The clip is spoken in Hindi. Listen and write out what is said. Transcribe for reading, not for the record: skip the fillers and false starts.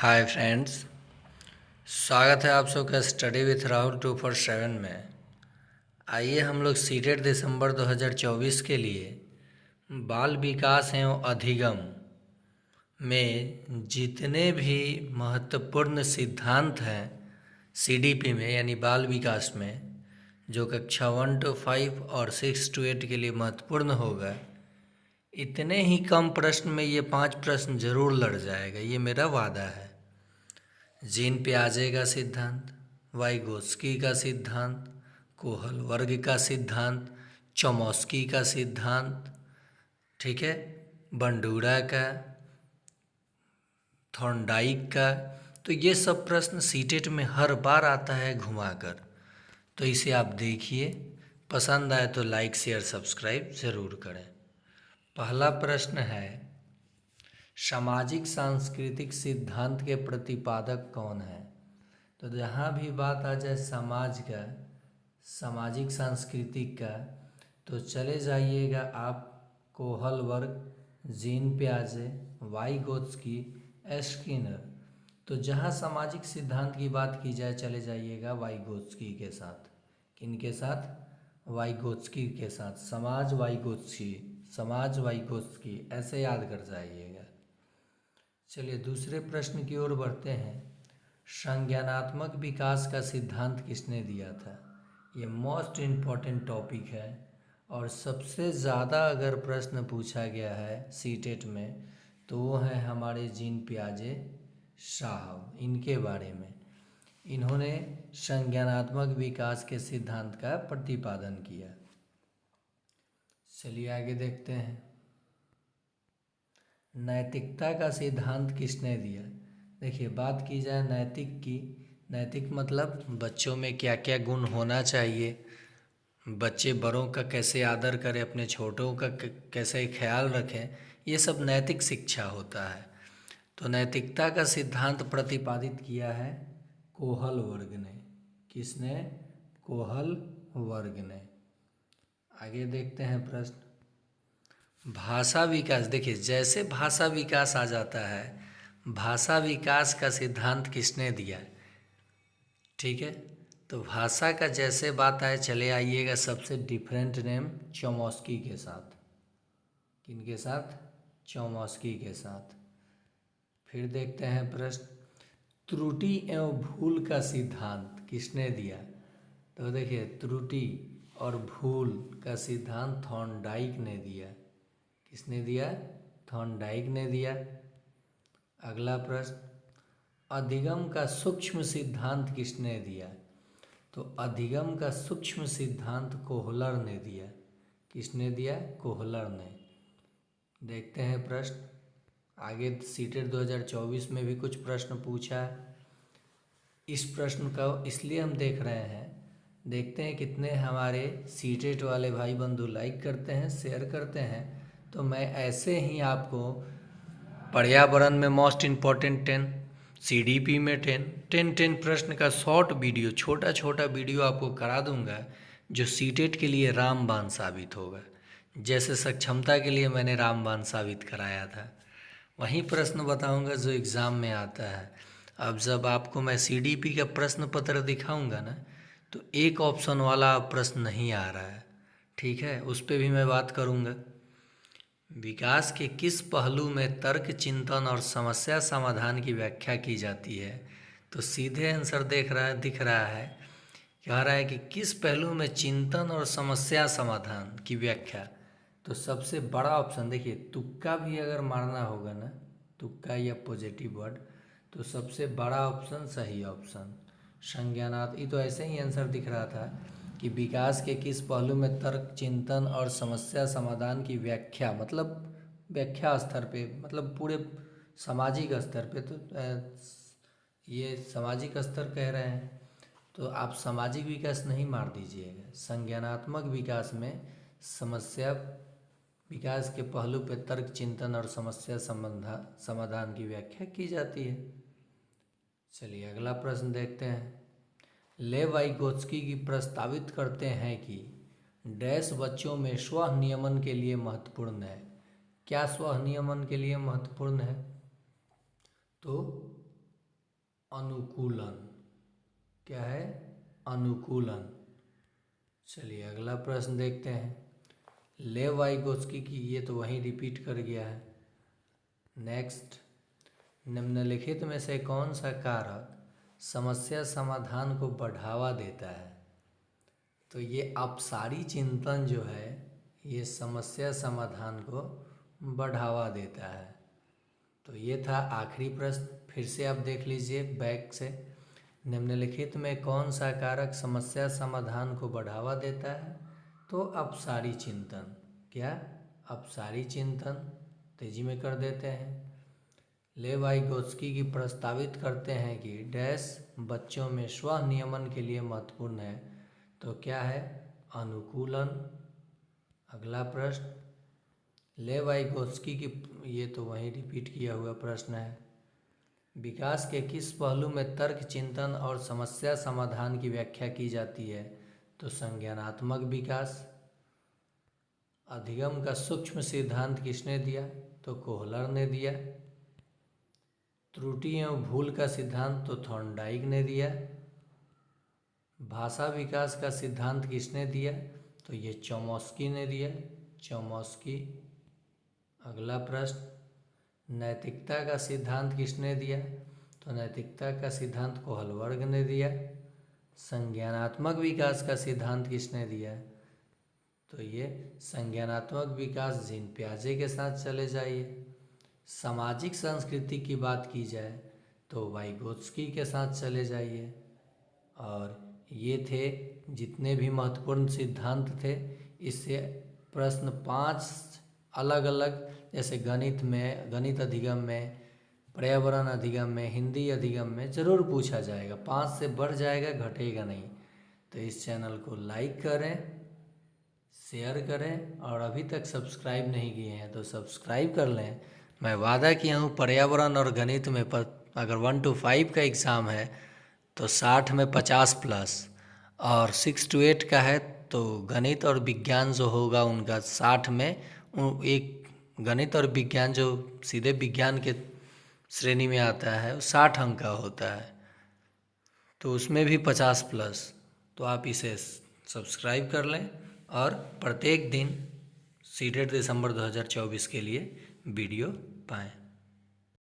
हाय फ्रेंड्स, स्वागत है आप सबका स्टडी विथ राहुल 247 में। आइए हम लोग सीटेट दिसंबर 2024 के लिए बाल विकास एवं अधिगम में जितने भी महत्वपूर्ण सिद्धांत हैं सीडीपी में यानी बाल विकास में, जो कक्षा 1 to 5 और 6 to 8 के लिए महत्वपूर्ण होगा, इतने ही कम प्रश्न में ये 5 प्रश्न जरूर लड़ जाएगा, ये मेरा वादा है। जीन पियाजे का सिद्धांत, वाइगोत्स्की का सिद्धांत, कोहल वर्ग का सिद्धांत, चोमस्की का सिद्धांत, ठीक है, बंडूरा का, थॉर्नडाइक का। तो ये सब प्रश्न सीटेट में हर बार आता है घुमाकर। तो इसे आप देखिए, पसंद आए तो लाइक शेयर सब्सक्राइब ज़रूर करें। पहला प्रश्न है, सामाजिक सांस्कृतिक सिद्धांत के प्रतिपादक कौन है? तो जहाँ भी बात आ जाए समाज का, सामाजिक सांस्कृतिक का, तो चले जाइएगा आप कोहल वर्ग, जीन पियाजे, वाइगोत्स्की, स्किनर। तो जहाँ सामाजिक सिद्धांत की बात की जाए चले जाइएगा वाइगोत्स्की के साथ। किनके साथ? वाइगोत्स्की के साथ। समाज वाइगोत्स्की ऐसे याद कर जाइएगा। चलिए दूसरे प्रश्न की ओर बढ़ते हैं। संज्ञानात्मक विकास का सिद्धांत किसने दिया था? ये मोस्ट इम्पॉर्टेंट टॉपिक है और सबसे ज़्यादा अगर प्रश्न पूछा गया है सीटेट में तो वो है हमारे जीन पियाजे साहब। इनके बारे में इन्होंने संज्ञानात्मक विकास के सिद्धांत का प्रतिपादन किया। चलिए आगे देखते हैं। नैतिकता का सिद्धांत किसने दिया? देखिए, बात की जाए नैतिक की, नैतिक मतलब बच्चों में क्या क्या गुण होना चाहिए, बच्चे बड़ों का कैसे आदर करें, अपने छोटों का कैसे ख्याल रखें, ये सब नैतिक शिक्षा होता है। तो नैतिकता का सिद्धांत प्रतिपादित किया है कोहल वर्ग ने। किसने? कोहल वर्ग ने। आगे देखते हैं प्रश्न। भाषा विकास, देखिए जैसे भाषा विकास आ जाता है, भाषा विकास का सिद्धांत किसने दिया? ठीक है, तो भाषा का जैसे बात आए चले आइएगा सबसे डिफरेंट नेम चोमस्की के साथ। किनके साथ? चोमस्की के साथ। फिर देखते हैं प्रश्न, त्रुटि एवं भूल का सिद्धांत किसने दिया? तो देखिए, त्रुटि और भूल का सिद्धांत थॉर्नडाइक ने दिया। किसने दिया? थॉर्नडाइक ने दिया। अगला प्रश्न, अधिगम का सूक्ष्म सिद्धांत किसने दिया? तो अधिगम का सूक्ष्म सिद्धांत कोहलर ने दिया। किसने दिया? कोहलर ने। देखते हैं प्रश्न आगे। सीटेट 2024 में भी कुछ प्रश्न पूछा है। इस प्रश्न का इसलिए हम देख रहे हैं, देखते हैं कितने हमारे सीटेट वाले भाई बंधु लाइक करते हैं, शेयर करते हैं। तो मैं ऐसे ही आपको पर्यावरण में मोस्ट इम्पॉर्टेंट 10, सीडीपी में 10 प्रश्न का शॉर्ट वीडियो, छोटा छोटा वीडियो आपको करा दूंगा जो सीटेट के लिए रामबाण साबित होगा। जैसे सक्षमता के लिए मैंने रामबाण साबित कराया था, वही प्रश्न बताऊंगा जो एग्ज़ाम में आता है। अब जब आपको मैं सीडीपी का प्रश्न पत्र दिखाऊंगा ना, तो एक ऑप्शन वाला प्रश्न नहीं आ रहा है, ठीक है, उस पर भी मैं बात करूंगा। विकास के किस पहलू में तर्क, चिंतन और समस्या समाधान की व्याख्या की जाती है? तो सीधे आंसर दिख रहा है, कह रहा है कि किस पहलू में चिंतन और समस्या समाधान की व्याख्या। तो सबसे बड़ा ऑप्शन देखिए, तुक्का भी अगर मारना होगा ना, तुक्का या पॉजिटिव वर्ड, तो सबसे बड़ा ऑप्शन सही ऑप्शन संज्ञानात्मक। ये तो ऐसे ही आंसर दिख रहा था कि विकास के किस पहलू में तर्क, चिंतन और समस्या समाधान की व्याख्या, मतलब व्याख्या स्तर पे, मतलब पूरे सामाजिक स्तर पे। तो ये सामाजिक स्तर कह रहे हैं, तो आप सामाजिक विकास नहीं मार दीजिएगा। संज्ञानात्मक विकास में समस्या विकास के पहलू पर तर्क, चिंतन और समस्या समाधान की व्याख्या की जाती है। चलिए अगला प्रश्न देखते हैं। लेव वाइगोत्स्की की प्रस्तावित करते हैं कि डैश बच्चों में स्व नियमन के लिए महत्वपूर्ण है। क्या स्व नियमन के लिए महत्वपूर्ण है? तो अनुकूलन। क्या है? अनुकूलन। चलिए अगला प्रश्न देखते हैं। लेव वाइगोत्स्की की, ये तो वहीं रिपीट कर गया है। नेक्स्ट, निम्नलिखित में से कौन सा कारक समस्या समाधान को बढ़ावा देता है? तो ये अपसारी चिंतन जो है ये समस्या समाधान को बढ़ावा देता है। तो ये था आखिरी प्रश्न। फिर से आप देख लीजिए बैक से। निम्नलिखित में कौन सा कारक समस्या समाधान को बढ़ावा देता है? तो अपसारी चिंतन। क्या? अपसारी चिंतन। तेजी में कर देते हैं। लेव वाइगोत्स्की की प्रस्तावित करते हैं कि डैश बच्चों में स्व नियमन के लिए महत्वपूर्ण है। तो क्या है? अनुकूलन। अगला प्रश्न, लेव वाइगोत्स्की की, ये तो वहीं रिपीट किया हुआ प्रश्न है। विकास के किस पहलू में तर्क चिंतन और समस्या समाधान की व्याख्या की जाती है? तो संज्ञानात्मक विकास। अधिगम का सूक्ष्म सिद्धांत किसने दिया? तो कोहलर ने दिया। त्रुटि एवं भूल का सिद्धांत तो थॉर्नडाइक ने दिया। भाषा विकास का सिद्धांत किसने दिया? तो ये चोमस्की ने दिया। चोमस्की। अगला प्रश्न, नैतिकता का सिद्धांत किसने दिया? तो नैतिकता का सिद्धांत कोहलबर्ग ने दिया। संज्ञानात्मक विकास का सिद्धांत किसने दिया? तो ये संज्ञानात्मक विकास जीन पियाजे के साथ चले जाइए। सामाजिक संस्कृति की बात की जाए तो वाइगोत्स्की के साथ चले जाइए। और ये थे जितने भी महत्वपूर्ण सिद्धांत थे। इससे प्रश्न 5 अलग अलग, जैसे गणित में, गणित अधिगम में, पर्यावरण अधिगम में, हिंदी अधिगम में ज़रूर पूछा जाएगा। 5 से बढ़ जाएगा, घटेगा नहीं। तो इस चैनल को लाइक करें, शेयर करें और अभी तक सब्सक्राइब नहीं किए हैं तो सब्सक्राइब कर लें। मैं वादा किया हूँ पर्यावरण और गणित में अगर 1 to 5 का एग्ज़ाम है तो 60 में 50 प्लस, और 6 to 8 का है तो गणित और विज्ञान जो होगा उनका 60 में, एक गणित और विज्ञान जो सीधे विज्ञान के श्रेणी में आता है वो 60 अंक का होता है, तो उसमें भी 50 प्लस। तो आप इसे सब्सक्राइब कर लें और प्रत्येक दिन सीटेट दिसंबर 2024 के लिए वीडियो पाएँ।